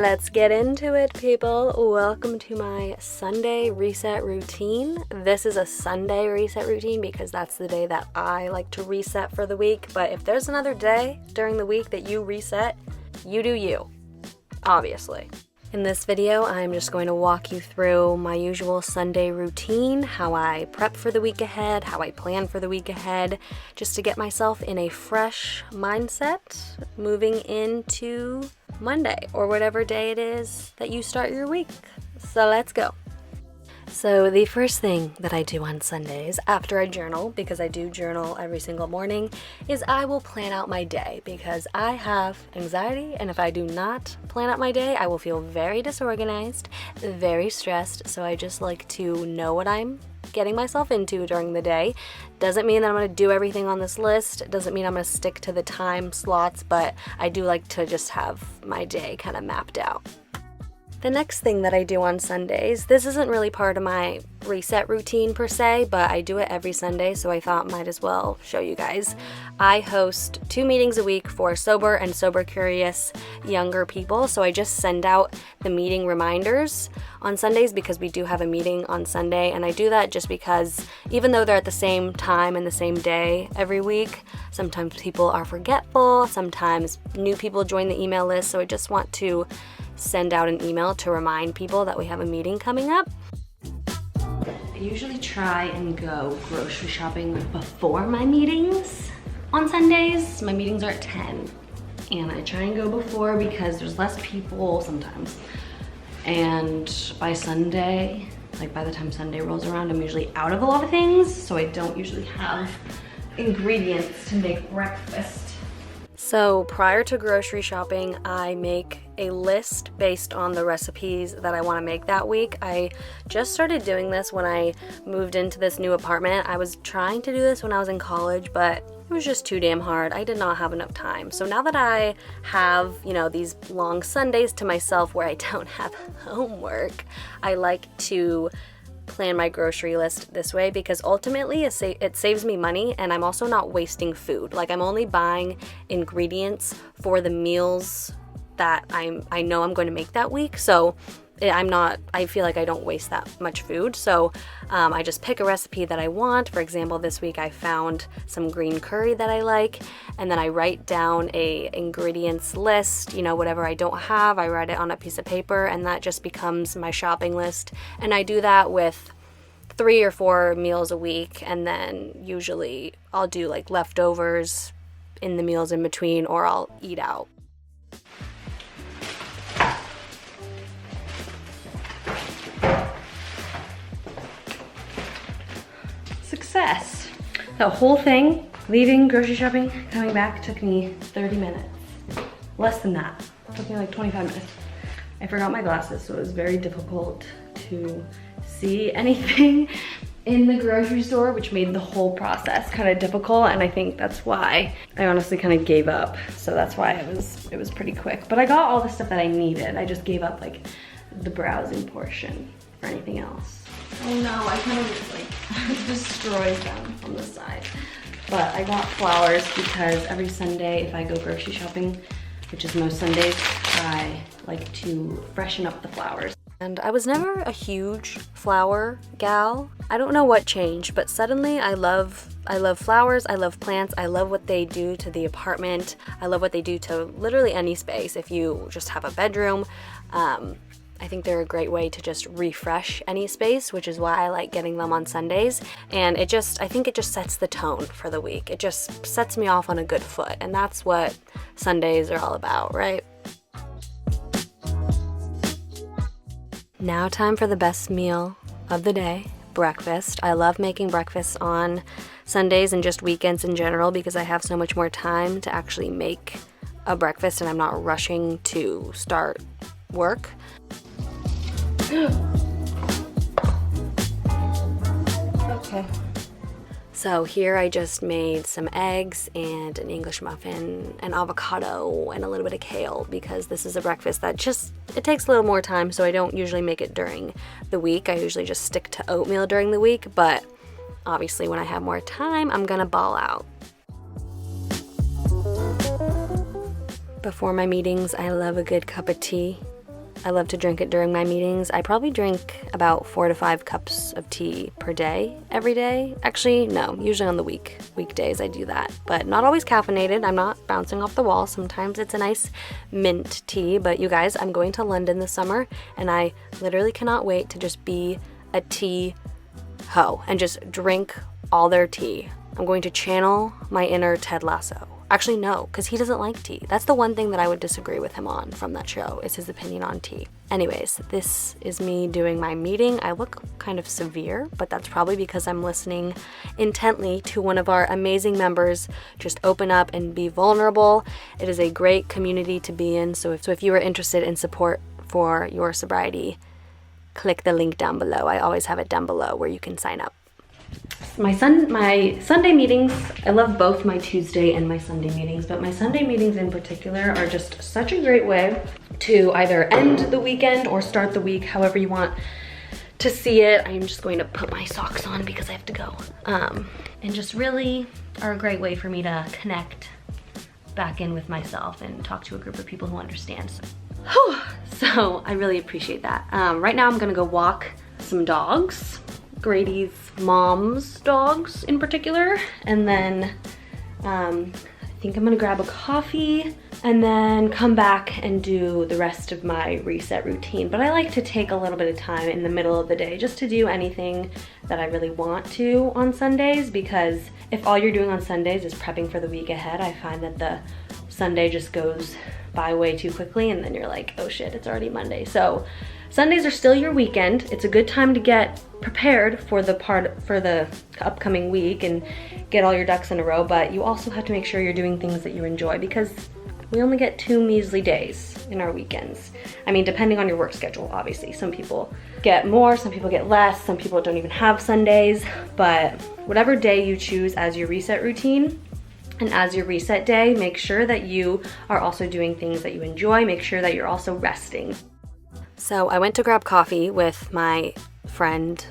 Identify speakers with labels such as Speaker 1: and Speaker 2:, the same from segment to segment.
Speaker 1: Let's get into it, people. Welcome to my Sunday reset routine. This is a Sunday reset routine because that's the day that I like to reset for the week. But if there's another day during the week that you reset, you do you, obviously. In this video, I'm just going to walk you through my usual Sunday routine, how I prep for the week ahead, how I plan for the week ahead, just to get myself in a fresh mindset moving into Monday or whatever day it is that you start your week. So let's go. So the first thing that I do on Sundays after I journal, because I do journal every single morning, is I will plan out my day because I have anxiety, and if I do not plan out my day, I will feel very disorganized, very stressed. So I just like to know what I'm getting myself into during the day. Doesn't mean that I'm going to do everything on this list. Doesn't mean I'm going to stick to the time slots, but I do like to just have my day kind of mapped out. The next thing that I do on Sundays, this isn't really part of my reset routine per se, but I do it every Sunday, so I thought might as well show you guys. I host 2 meetings a week for sober and sober curious younger people, so I just send out the meeting reminders on Sundays because we do have a meeting on Sunday, and I do that just because even though they're at the same time and the same day every week, sometimes people are forgetful, sometimes new people join the email list, so I just want to send out an email to remind people that we have a meeting coming up. I usually try and go grocery shopping before my meetings on Sundays. My meetings are at 10, and I try and go before because there's less people sometimes. And by Sunday, like by the time Sunday rolls around, I'm usually out of a lot of things, so I don't usually have ingredients to make breakfast. So prior to grocery shopping, I make a list based on the recipes that I want to make that week. I just started doing this when I moved into this new apartment. I was trying to do this when I was in college, but it was just too damn hard. I did not have enough time. So now that I have, these long Sundays to myself where I don't have homework, I like to plan my grocery list this way because ultimately it saves me money, and I'm also not wasting food. Like, I'm only buying ingredients for the meals that I know I'm going to make that week, so I feel like I don't waste that much food. So I just pick a recipe that I want. For example, this week I found some green curry that I like, and then I write down a ingredients list, whatever I don't have, I write it on a piece of paper, and that just becomes my shopping list. And I do that with 3 or 4 meals a week, and then usually I'll do like leftovers in the meals in between, or I'll eat out. Success. The whole thing, leaving grocery shopping, coming back, took me 30 minutes. Less than that. It took me like 25 minutes. I forgot my glasses, so it was very difficult to see anything in the grocery store, which made the whole process kind of difficult, and I think that's why I honestly kind of gave up. So that's why it was pretty quick. But I got all the stuff that I needed. I just gave up like the browsing portion for anything else. Oh no, I kind of just like destroyed them on the side. But I got flowers because every Sunday if I go grocery shopping, which is most Sundays, I like to freshen up the flowers. And I was never a huge flower gal. I don't know what changed, but suddenly I love flowers, I love plants, I love what they do to the apartment, I love what they do to literally any space. If you just have a bedroom, I think they're a great way to just refresh any space, which is why I like getting them on Sundays. And I think it just sets the tone for the week. It just sets me off on a good foot, and that's what Sundays are all about, right? Now time for the best meal of the day, breakfast. I love making breakfast on Sundays and just weekends in general because I have so much more time to actually make a breakfast and I'm not rushing to start work. Okay. So here I just made some eggs and an English muffin, an avocado, and a little bit of kale because this is a breakfast that it takes a little more time, so I don't usually make it during the week. I usually just stick to oatmeal during the week, but obviously when I have more time, I'm gonna ball out. Before my meetings, I love a good cup of tea. I love to drink it during my meetings. I probably drink about 4 to 5 cups of tea per day, every day. Actually, no, usually on the weekdays I do that, but not always caffeinated. I'm not bouncing off the wall. Sometimes it's a nice mint tea, but you guys, I'm going to London this summer and I literally cannot wait to just be a tea hoe and just drink all their tea. I'm going to channel my inner Ted Lasso. Actually, no, because he doesn't like tea. That's the one thing that I would disagree with him on from that show, is his opinion on tea. Anyways, this is me doing my meeting. I look kind of severe, but that's probably because I'm listening intently to one of our amazing members just open up and be vulnerable. It is a great community to be in, so if you are interested in support for your sobriety, click the link down below. I always have it down below where you can sign up. My Sunday meetings, I love both my Tuesday and my Sunday meetings, but my Sunday meetings in particular are just such a great way to either end the weekend or start the week, however you want to see it. I'm just going to put my socks on because I have to go. And just really are a great way for me to connect back in with myself and talk to a group of people who understand. So I really appreciate that. Right now I'm gonna go walk some dogs. Grady's mom's dogs in particular, and then I think I'm gonna grab a coffee and then come back and do the rest of my reset routine. But I like to take a little bit of time in the middle of the day just to do anything that I really want to on Sundays, because if all you're doing on Sundays is prepping for the week ahead, I find that the Sunday just goes by way too quickly and then you're like, oh shit, it's already Monday. So Sundays are still your weekend. It's a good time to get prepared for the upcoming week and get all your ducks in a row, but you also have to make sure you're doing things that you enjoy, because we only get 2 measly days in our weekends. I mean, depending on your work schedule, obviously. Some people get more, some people get less, some people don't even have Sundays, but whatever day you choose as your reset routine, and as your reset day, make sure that you are also doing things that you enjoy. Make sure that you're also resting. So I went to grab coffee with my friend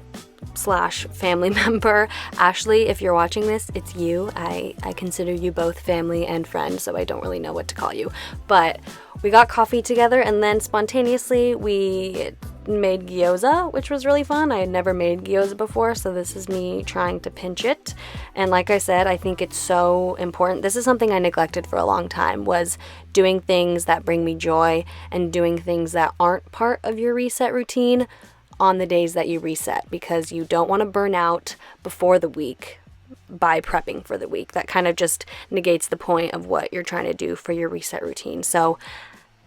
Speaker 1: / family member, Ashley. If you're watching this, it's you. I consider you both family and friend, so I don't really know what to call you. But we got coffee together and then spontaneously we made gyoza, which was really fun. I had never made gyoza before, so this is me trying to pinch it. And like I said, I think it's so important. This is something I neglected for a long time, was doing things that bring me joy and doing things that aren't part of your reset routine on the days that you reset, because you don't want to burn out before the week by prepping for the week. That kind of just negates the point of what you're trying to do for your reset routine. So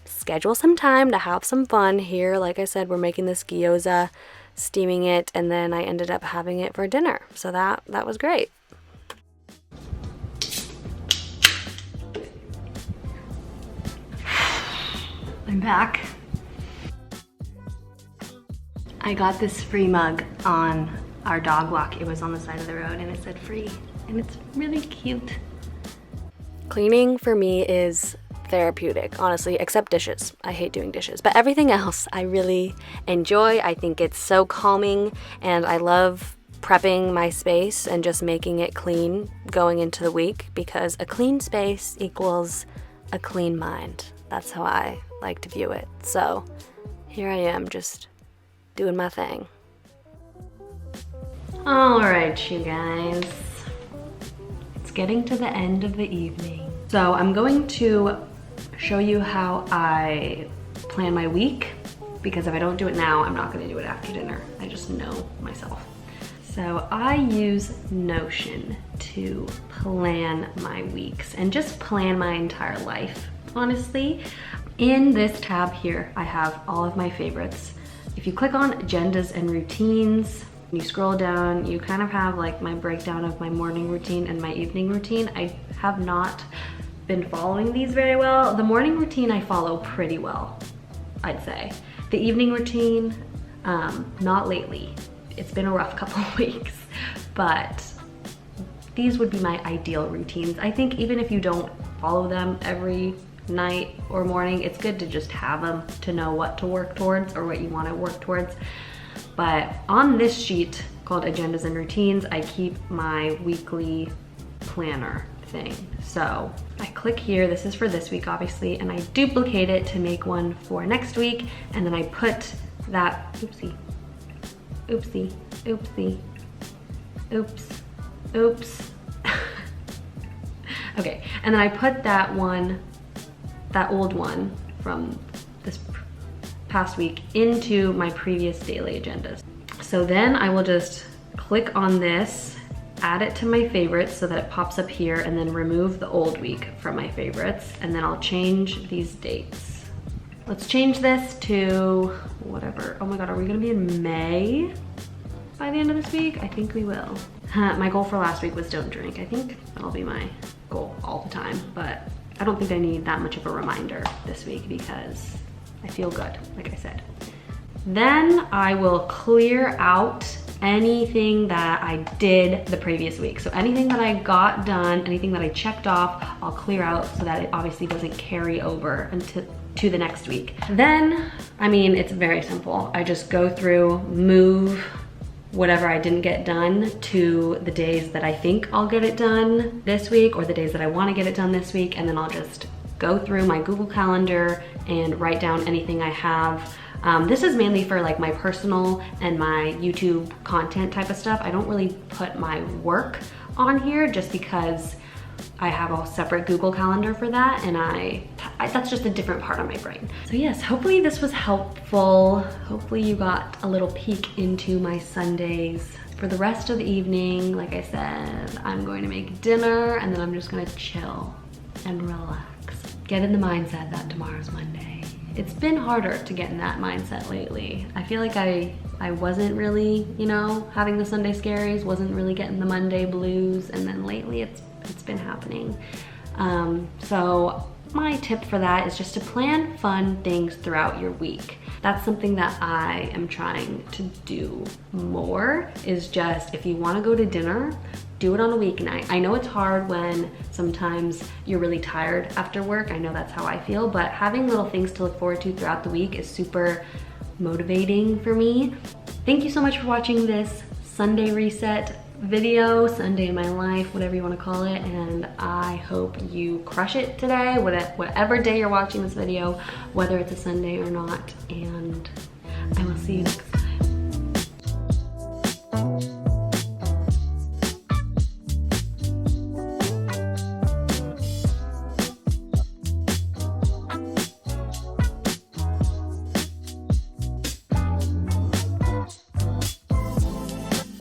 Speaker 1: schedule some time to have some fun here. Like I said, we're making this gyoza, steaming it, and then I ended up having it for dinner. So that was great. I'm back. I got this free mug on our dog walk. It was on the side of the road and it said free, and it's really cute. Cleaning for me is therapeutic, honestly, except dishes. I hate doing dishes, but everything else I really enjoy. I think it's so calming, and I love prepping my space and just making it clean going into the week, because a clean space equals a clean mind. That's how I like to view it. So here I am, just doing my thing. All right, you guys, it's getting to the end of the evening. So I'm going to show you how I plan my week, because if I don't do it now, I'm not gonna do it after dinner. I just know myself. So I use Notion to plan my weeks and just plan my entire life, honestly. In this tab here, I have all of my favorites. If you click on agendas and routines, you scroll down, you kind of have like my breakdown of my morning routine and my evening routine. I have not been following these very well. The morning routine I follow pretty well, I'd say. The evening routine, not lately. It's been a rough couple of weeks, but these would be my ideal routines. I think even if you don't follow them every night or morning, it's good to just have them to know what to work towards or what you want to work towards. But on this sheet called agendas and routines, I keep my weekly planner. thing. So I click here, this is for this week obviously, and I duplicate it to make one for next week, and then I put that, oopsie, oopsie, oopsie, oops, oops. Okay, and then I put that one, that old one from this past week into my previous daily agendas. So then I will just click on this, add it to my favorites so that it pops up here, and then remove the old week from my favorites, and then I'll change these dates. Let's change this to whatever. Oh my God, are we gonna be in May by the end of this week? I think we will. My goal for last week was don't drink. I think that'll be my goal all the time, but I don't think I need that much of a reminder this week because I feel good, like I said. Then I will clear out anything that I did the previous week. So anything that I got done, anything that I checked off, I'll clear out so that it obviously doesn't carry over to the next week. Then, I mean, it's very simple. I just go through, move whatever I didn't get done to the days that I think I'll get it done this week, or the days that I want to get it done this week, and then I'll just go through my Google Calendar and write down anything I have. This is mainly for like my personal and my YouTube content type of stuff. I don't really put my work on here just because I have a separate Google Calendar for that, and that's just a different part of my brain. So yes, hopefully this was helpful. Hopefully you got a little peek into my Sundays. For the rest of the evening, like I said, I'm going to make dinner, and then I'm just gonna chill and relax. Get in the mindset that tomorrow's Monday. It's been harder to get in that mindset lately. I feel like I wasn't really, you know, having the Sunday scaries, wasn't really getting the Monday blues, and then lately it's been happening. So my tip for that is just to plan fun things throughout your week. That's something that I am trying to do more, is just if you want to go to dinner, do it on a weeknight. I know it's hard when sometimes you're really tired after work. I know that's how I feel, but having little things to look forward to throughout the week is super motivating for me. Thank you so much for watching this Sunday reset video, Sunday in my life, whatever you want to call it, and I hope you crush it today, whatever day you're watching this video, whether it's a Sunday or not, and I will see you next time.